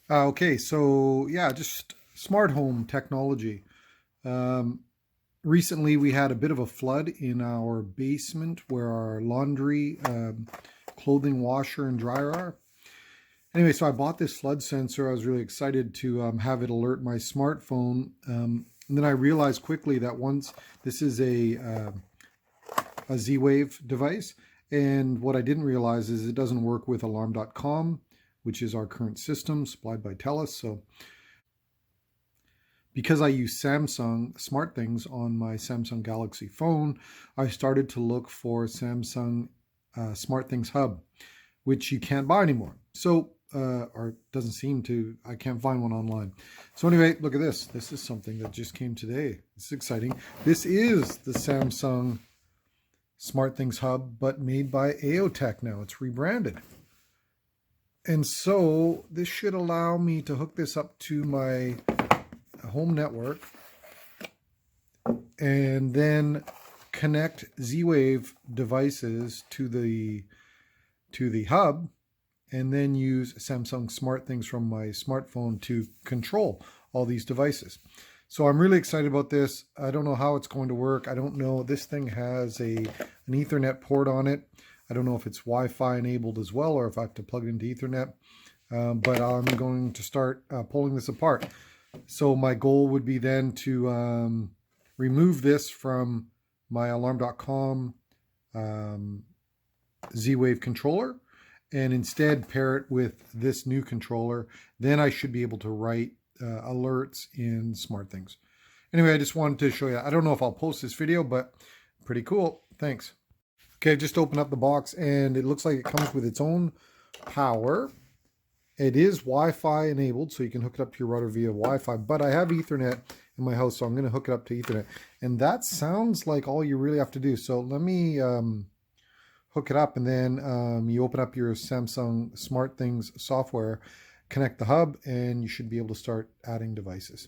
Okay, so yeah, just smart home technology. Um, Recently, we had a bit of a flood in our basement where our laundry, clothing washer, and dryer are. Anyway, so I bought this flood sensor. I was really excited to have it alert my smartphone. And then I realized quickly that once this is a Z-Wave device, and what I didn't realize is it doesn't work with alarm.com, which is our current system supplied by TELUS. So because I use Samsung SmartThings on my Samsung Galaxy phone, I started to look for Samsung SmartThings Hub, which you can't buy anymore. So, or doesn't seem to, I can't find one online. So anyway, look at this. This is something that just came today. This is exciting. This is the Samsung SmartThings Hub, but made by Aeotec now. It's rebranded. And so this should allow me to hook this up to my home network and then connect Z-Wave devices to the hub, and then use Samsung SmartThings from my smartphone to control all these devices. So I'm really excited about this. I don't know how it's going to work. I don't know. This thing has an Ethernet port on it. I don't know if it's Wi-Fi enabled as well, or if I have to plug it into Ethernet. But I'm going to start pulling this apart. So my goal would be then to remove this from my alarm.com Z-Wave controller and instead pair it with this new controller. Then I should be able to write alerts in SmartThings. Anyway, I just wanted to show you. I don't know if I'll post this video, but pretty cool. Thanks. Okay, I've just opened up the box and it looks like it comes with its own power. It is Wi-Fi enabled, so you can hook it up to your router via Wi-Fi, but I have Ethernet in my house, so I'm going to hook it up to Ethernet. And that sounds like all you really have to do. So let me hook it up, and then you open up your Samsung SmartThings software, connect the hub, and you should be able to start adding devices.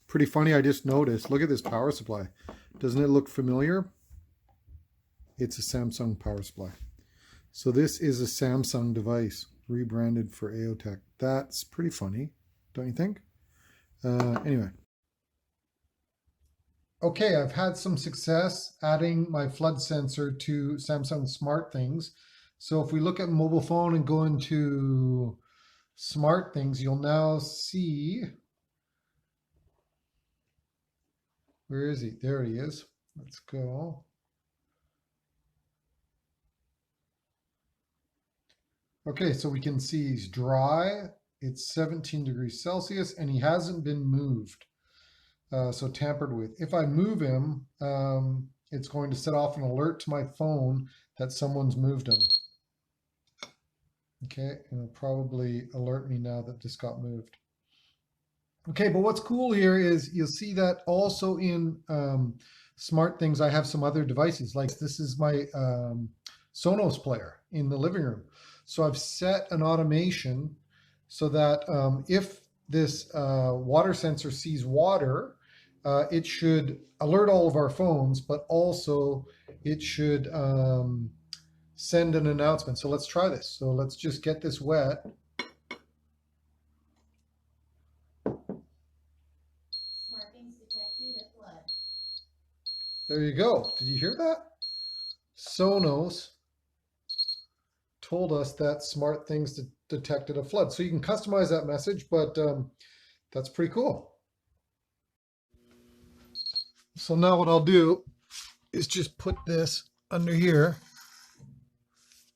Pretty funny, I just noticed. Look at this power supply. Doesn't it look familiar? It's a Samsung power supply. So this is a Samsung device rebranded for Aeotec. That's pretty funny, don't you think? Anyway. Okay, I've had some success adding my flood sensor to Samsung SmartThings. So if we look at mobile phone and go into SmartThings, you'll now see, where is he? There he is. Let's go. Okay, so we can see he's dry. It's 17 degrees Celsius and he hasn't been moved. So tampered with. If I move him, it's going to set off an alert to my phone that someone's moved him. Okay, and it'll probably alert me now that this got moved. Okay, but what's cool here is you'll see that also in SmartThings, I have some other devices. Like this is my Sonos player in the living room. So I've set an automation so that if this water sensor sees water, it should alert all of our phones, but also it should send an announcement. So let's try this. So let's just get this wet. SmartThings detected a flood. There you go. Did you hear that? Sonos told us that SmartThings detected a flood. So you can customize that message, but that's pretty cool. So now what I'll do is just put this under here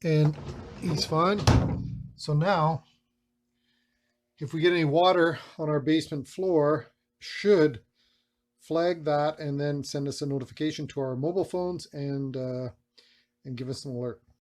and he's fine. So now if we get any water on our basement floor, should flag that and then send us a notification to our mobile phones and give us an alert.